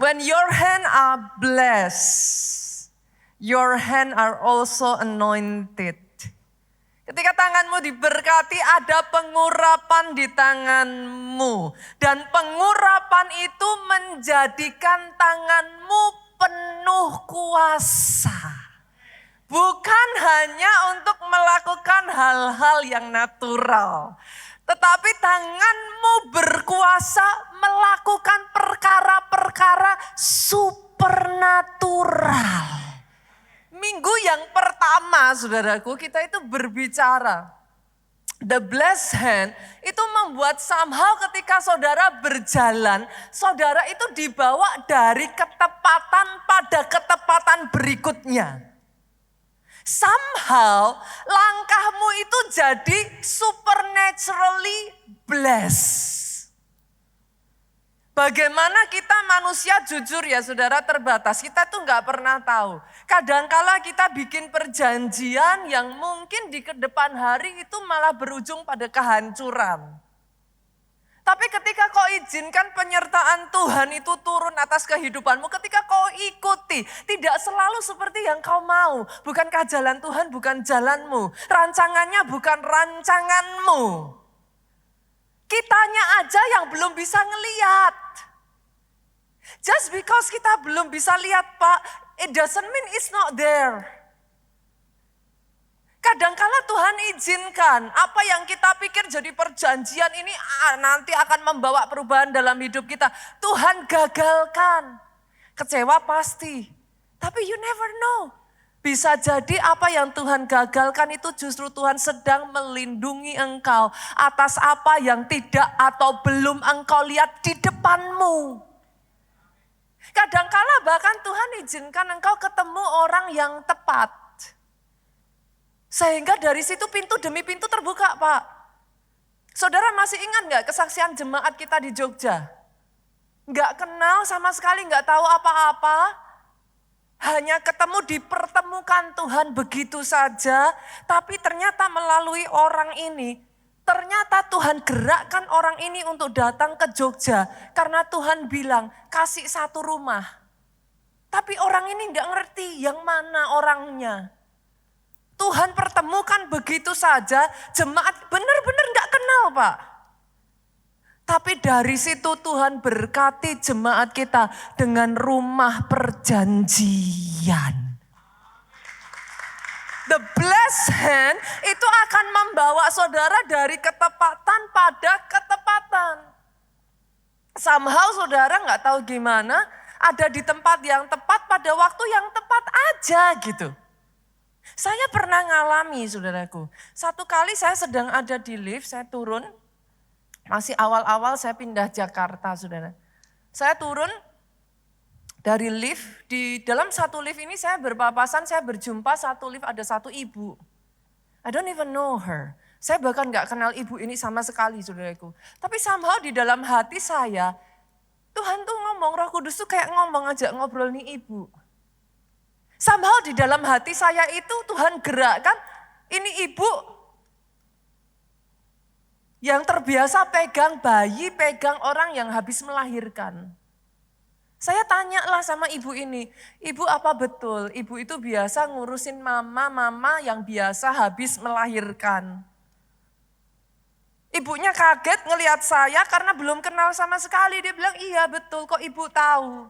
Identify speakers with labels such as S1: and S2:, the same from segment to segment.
S1: When your hand are blessed, your hand are also anointed. Ketika tanganmu diberkati, ada pengurapan di tanganmu. Dan pengurapan itu menjadikan tanganmu penuh kuasa. Bukan hanya untuk melakukan hal-hal yang natural. Tetapi tanganmu berkuasa melakukan perkara-perkara supernatural. Minggu yang pertama, saudaraku, kita itu berbicara. The blessed hand itu membuat somehow ketika saudara berjalan, saudara itu dibawa dari ketepatan pada ketepatan berikutnya. Somehow langkahmu itu jadi supernaturally blessed. Bagaimana kita manusia jujur ya saudara terbatas, kita tuh gak pernah tahu. Kadangkala kita bikin perjanjian yang mungkin di depan hari itu malah berujung pada kehancuran. Tapi ketika kau izinkan penyertaan Tuhan itu turun atas kehidupanmu, ketika kau ikuti, tidak selalu seperti yang kau mau. Bukankah jalan Tuhan bukan jalanmu, rancangannya bukan rancanganmu. Kitanya aja yang belum bisa ngeliat. Just because kita belum bisa lihat Pak, it doesn't mean it's not there. Kadangkala Tuhan izinkan apa yang kita pikir jadi perjanjian ini nanti akan membawa perubahan dalam hidup kita. Tuhan gagalkan. Kecewa pasti. Tapi you never know. Bisa jadi apa yang Tuhan gagalkan itu justru Tuhan sedang melindungi engkau atas apa yang tidak atau belum engkau lihat di depanmu. Kadangkala bahkan Tuhan izinkan engkau ketemu orang yang tepat. Sehingga dari situ pintu demi pintu terbuka Pak. Saudara masih ingat gak kesaksian jemaat kita di Jogja? Gak kenal sama sekali, gak tahu apa-apa. Hanya ketemu dipertemukan Tuhan begitu saja. Tapi ternyata melalui orang ini, ternyata Tuhan gerakkan orang ini untuk datang ke Jogja. Karena Tuhan bilang kasih satu rumah. Tapi orang ini gak ngerti yang mana orangnya. Tuhan pertemukan begitu saja, jemaat benar-benar gak kenal Pak. Tapi dari situ Tuhan berkati jemaat kita dengan rumah perjanjian. The blessed hand itu akan membawa saudara dari ketepatan pada ketepatan. Somehow saudara gak tahu gimana, ada di tempat yang tepat pada waktu yang tepat aja gitu. Saya pernah ngalami saudaraku, satu kali saya sedang ada di lift, saya turun, masih awal-awal saya pindah Jakarta saudara. Saya turun dari lift, di dalam satu lift ini saya berpapasan, saya berjumpa satu lift ada satu ibu. I don't even know her, saya bahkan gak kenal ibu ini sama sekali saudaraku. Tapi somehow di dalam hati saya, Tuhan tuh ngomong, Roh Kudus tuh kayak ngomong aja ngobrol nih ibu. Somehow di dalam hati saya itu Tuhan gerakkan, ini ibu yang terbiasa pegang bayi, pegang orang yang habis melahirkan. Saya tanyalah sama ibu ini, ibu apa betul? Ibu itu biasa ngurusin mama yang biasa habis melahirkan. Ibunya kaget ngelihat saya karena belum kenal sama sekali. Dia bilang, iya betul kok ibu tahu.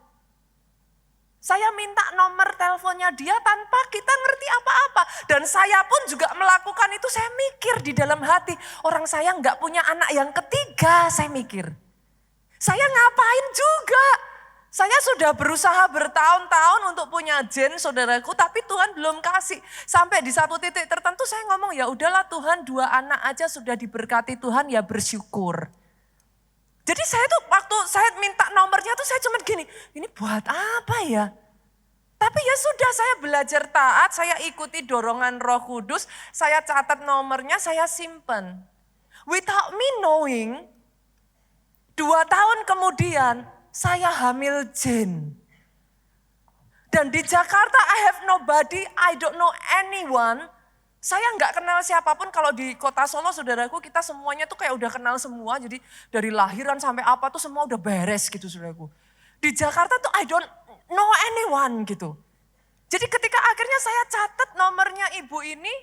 S1: Saya minta nomor teleponnya dia tanpa kita ngerti apa-apa. Dan saya pun juga melakukan itu, saya mikir di dalam hati. Orang saya nggak punya anak yang ketiga, saya mikir. Saya ngapain juga? Saya sudah berusaha bertahun-tahun untuk punya gen saudaraku, tapi Tuhan belum kasih. Sampai di satu titik tertentu saya ngomong, ya udahlah Tuhan 2 anak aja sudah diberkati Tuhan ya bersyukur. Jadi saya tuh waktu saya minta nomornya tuh saya cuma gini, ini buat apa ya? Tapi ya sudah saya belajar taat, saya ikuti dorongan Roh Kudus, saya catat nomornya, saya simpan. Without me knowing, 2 tahun kemudian saya hamil Jane. Dan di Jakarta I have nobody, I don't know anyone. Saya nggak kenal siapapun. Kalau di kota Solo saudaraku kita semuanya tuh kayak udah kenal semua. Jadi dari lahiran sampai apa tuh semua udah beres gitu saudaraku. Di Jakarta tuh I don't know anyone gitu. Jadi ketika akhirnya saya catat nomornya ibu ini,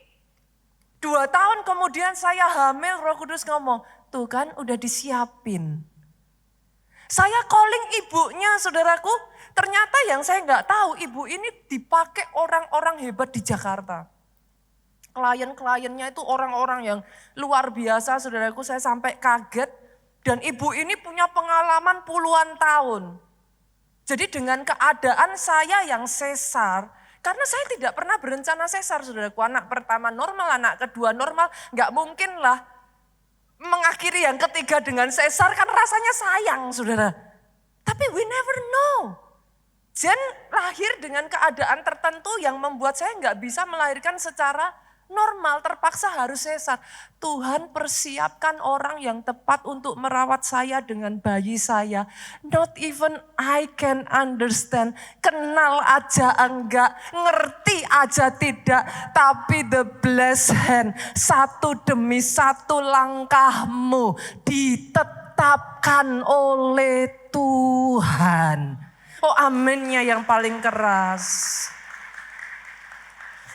S1: 2 tahun kemudian saya hamil, Roh Kudus ngomong, tuh kan udah disiapin. Saya calling ibunya, saudaraku, ternyata yang saya nggak tahu ibu ini dipakai orang-orang hebat di Jakarta. Klien-kliennya itu orang-orang yang luar biasa, saudaraku, saya sampai kaget. Dan ibu ini punya pengalaman puluhan tahun. Jadi dengan keadaan saya yang sesar, karena saya tidak pernah berencana sesar, saudaraku. Anak pertama normal, anak kedua normal, nggak mungkin lah mengakhiri yang ketiga dengan sesar, kan rasanya sayang, saudara. Tapi we never know. Jen lahir dengan keadaan tertentu yang membuat saya nggak bisa melahirkan secara normal, terpaksa harus sesar. Tuhan persiapkan orang yang tepat untuk merawat saya dengan bayi saya. Not even I can understand. Kenal aja enggak, ngerti aja tidak. Tapi the blessed hand, satu demi satu langkahmu ditetapkan oleh Tuhan. Oh aminnya yang paling keras.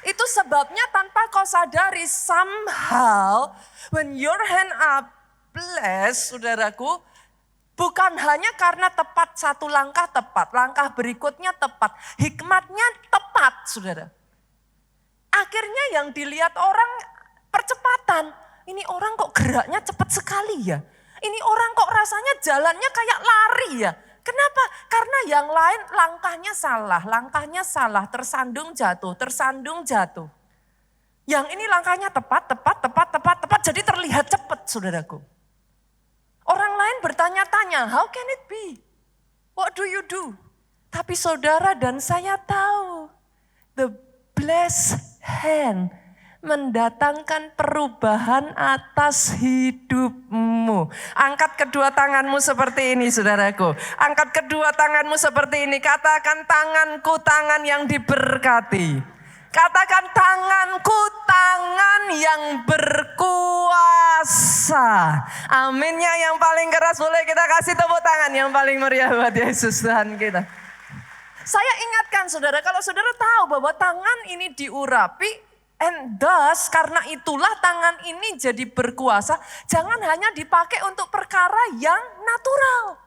S1: Itu sebabnya tanpa kau sadari, somehow when your hand up blessed, saudaraku, bukan hanya karena tepat satu langkah tepat, langkah berikutnya tepat, hikmatnya tepat, saudara. Akhirnya yang dilihat orang percepatan, ini orang kok geraknya cepat sekali ya, ini orang kok rasanya jalannya kayak lari ya. Kenapa? Karena yang lain langkahnya salah, tersandung jatuh. Yang ini langkahnya tepat, jadi terlihat cepat, saudaraku. Orang lain bertanya-tanya, how can it be? What do you do? Tapi saudara dan saya tahu, the blessed hand mendatangkan perubahan atas hidupmu. Angkat kedua tanganmu seperti ini, saudaraku. Angkat kedua tanganmu seperti ini. Katakan, tanganku tangan yang diberkati. Katakan, tanganku tangan yang berkuasa. Aminnya yang paling keras, boleh kita kasih tepuk tangan yang paling meriah buat Yesus Tuhan kita. Saya ingatkan saudara, kalau saudara tahu bahwa tangan ini diurapi, and thus, karena itulah tangan ini jadi berkuasa, jangan hanya dipakai untuk perkara yang natural.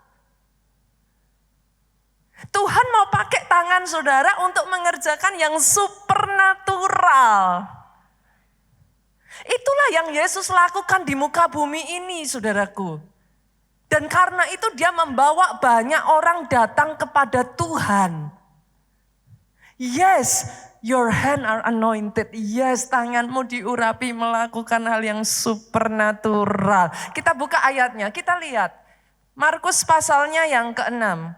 S1: Tuhan mau pakai tangan saudara untuk mengerjakan yang supernatural. Itulah yang Yesus lakukan di muka bumi ini, saudaraku. Dan karena itu dia membawa banyak orang datang kepada Tuhan. Yes, your hand are anointed. Yes, tanganmu diurapi melakukan hal yang supernatural. Kita buka ayatnya, kita lihat. Markus pasalnya yang ke-6.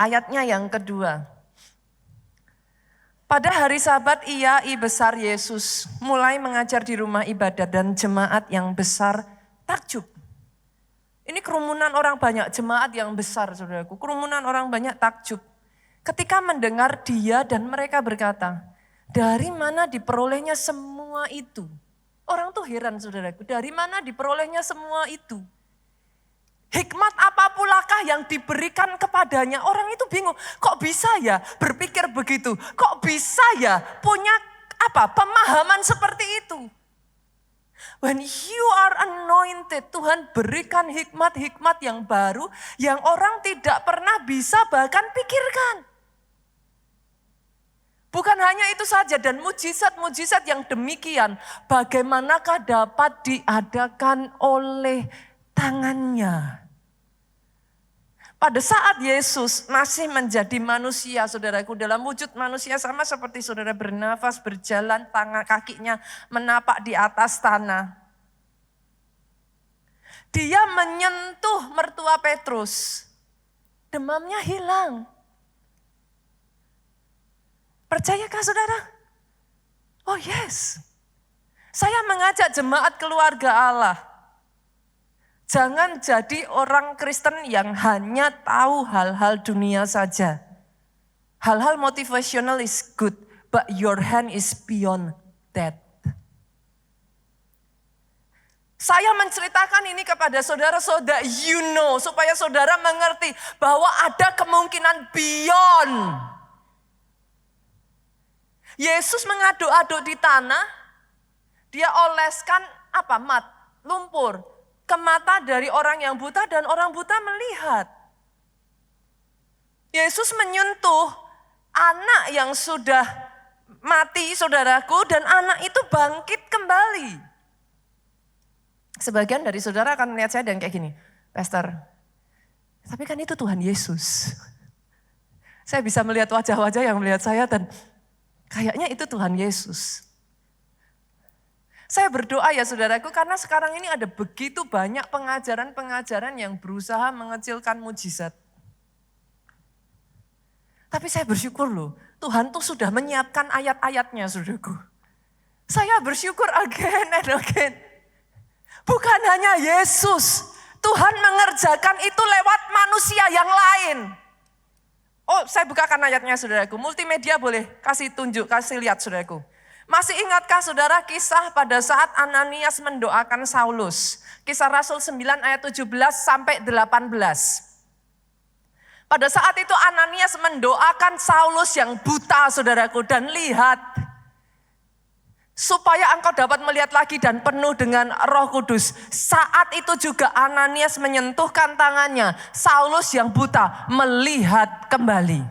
S1: Ayatnya yang kedua. Pada hari Sabat besar Yesus mulai mengajar di rumah ibadat dan jemaat yang besar takjub. Ini kerumunan orang banyak, jemaat yang besar saudaraku. Kerumunan orang banyak takjub. Ketika mendengar dia dan mereka berkata, dari mana diperolehnya semua itu? Orang tuh heran saudaraku, dari mana diperolehnya semua itu? Hikmat apapulakah yang diberikan kepadanya? Orang itu bingung, kok bisa ya berpikir begitu? Kok bisa ya punya pemahaman seperti itu? When you are anointed, Tuhan berikan hikmat-hikmat yang baru yang orang tidak pernah bisa bahkan pikirkan. Bukan hanya itu saja, dan mujizat-mujizat yang demikian bagaimanakah dapat diadakan oleh tangannya. Pada saat Yesus masih menjadi manusia, saudaraku, dalam wujud manusia sama seperti saudara bernafas, berjalan, tangan kakinya menapak di atas tanah. Dia menyentuh mertua Petrus, demamnya hilang. Percayakah saudara? Oh yes. Saya mengajak jemaat keluarga Allah. Jangan jadi orang Kristen yang hanya tahu hal-hal dunia saja. Hal-hal motivational is good, but your hand is beyond that. Saya menceritakan ini kepada saudara-saudara, supaya saudara mengerti bahwa ada kemungkinan beyond. Yesus mengaduk-aduk di tanah, dia oleskan lumpur ke mata dari orang yang buta dan orang buta melihat. Yesus menyentuh anak yang sudah mati, saudaraku, dan anak itu bangkit kembali. Sebagian dari saudara akan melihat saya dan kayak gini, Pastor, tapi kan itu Tuhan Yesus. Saya bisa melihat wajah-wajah yang melihat saya dan kayaknya itu Tuhan Yesus. Saya berdoa ya saudaraku, karena sekarang ini ada begitu banyak pengajaran-pengajaran yang berusaha mengecilkan mujizat. Tapi saya bersyukur loh, Tuhan tuh sudah menyiapkan ayat-ayatnya saudaraku. Saya bersyukur again and again. Bukan hanya Yesus, Tuhan mengerjakan itu lewat manusia yang lain. Oh, saya bukakan ayatnya saudaraku. Multimedia boleh kasih tunjuk, kasih lihat saudaraku. Masih ingatkah saudara kisah pada saat Ananias mendoakan Saulus? Kisah Rasul 9 ayat 17 sampai 18. Pada saat itu Ananias mendoakan Saulus yang buta saudaraku, dan lihat, supaya engkau dapat melihat lagi dan penuh dengan Roh Kudus. Saat itu juga Ananias menyentuhkan tangannya. Saulus yang buta melihat kembali.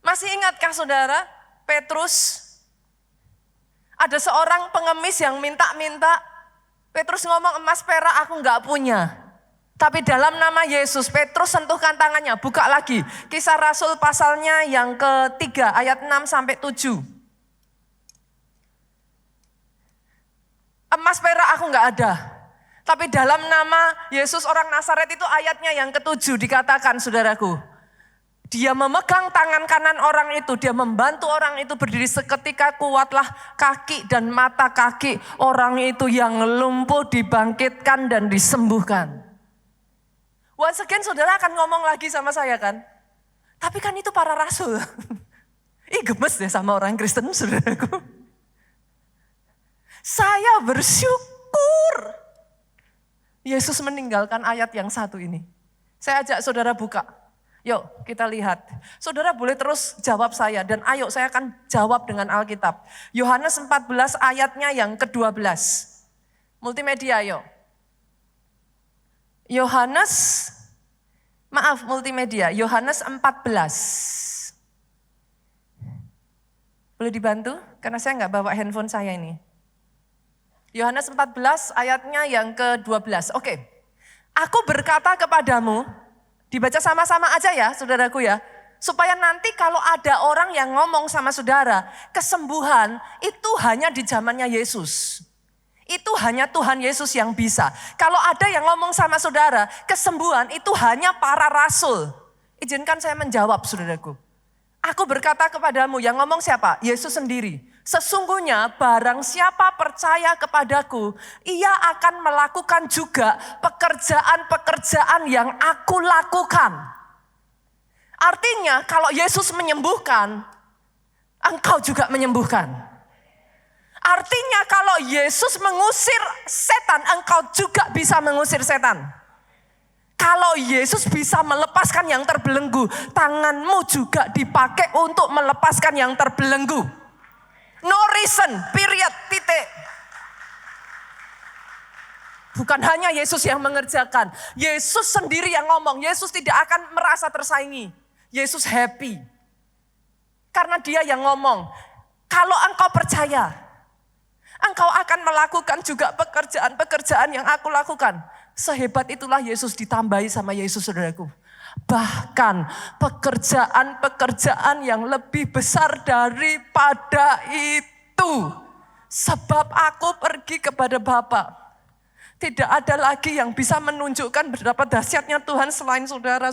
S1: Masih ingatkah saudara? Petrus, ada seorang pengemis yang minta-minta. Petrus ngomong, emas perak aku enggak punya. Tapi dalam nama Yesus, Petrus sentuhkan tangannya, buka lagi. Kisah Rasul pasalnya yang ketiga ayat 6 sampai 7. Emas perak aku enggak ada. Tapi dalam nama Yesus orang Nazaret itu ayatnya yang ke-7 dikatakan saudaraku. Dia memegang tangan kanan orang itu, dia membantu orang itu berdiri, seketika kuatlah kaki dan mata kaki orang itu yang lumpuh dibangkitkan dan disembuhkan. Once again saudara akan ngomong lagi sama saya kan? Tapi kan itu para rasul. Gemes deh sama orang Kristen saudaraku. Saya bersyukur Yesus meninggalkan ayat yang satu ini. Saya ajak saudara buka. Yuk kita lihat. Saudara boleh terus jawab saya dan ayo saya akan jawab dengan Alkitab. Yohanes 14 ayatnya yang ke-12. Multimedia yuk. Multimedia. Yohanes 14. Boleh dibantu? Karena saya nggak bawa handphone saya ini. Yohanes 14 ayatnya yang ke-12. Oke. Aku berkata kepadamu, dibaca sama-sama aja ya saudaraku ya. Supaya nanti kalau ada orang yang ngomong sama saudara, kesembuhan itu hanya di zamannya Yesus. Itu hanya Tuhan Yesus yang bisa. Kalau ada yang ngomong sama saudara, kesembuhan itu hanya para rasul. Izinkan saya menjawab saudaraku. Aku berkata kepadamu, yang ngomong siapa? Yesus sendiri. Sesungguhnya barang siapa percaya kepadaku, ia akan melakukan juga pekerjaan-pekerjaan yang aku lakukan. Artinya kalau Yesus menyembuhkan, engkau juga menyembuhkan. Artinya kalau Yesus mengusir setan, engkau juga bisa mengusir setan. Kalau Yesus bisa melepaskan yang terbelenggu, tanganmu juga dipakai untuk melepaskan yang terbelenggu. No reason, period, titik. Bukan hanya Yesus yang mengerjakan. Yesus sendiri yang ngomong. Yesus tidak akan merasa tersaingi. Yesus happy. Karena dia yang ngomong. Kalau engkau percaya, engkau akan melakukan juga pekerjaan-pekerjaan yang aku lakukan. Sehebat itulah Yesus ditambahi sama Yesus saudaraku. Bahkan pekerjaan-pekerjaan yang lebih besar daripada itu. Sebab aku pergi kepada Bapa. Tidak ada lagi yang bisa menunjukkan betapa dahsyatnya Tuhan selain saudara.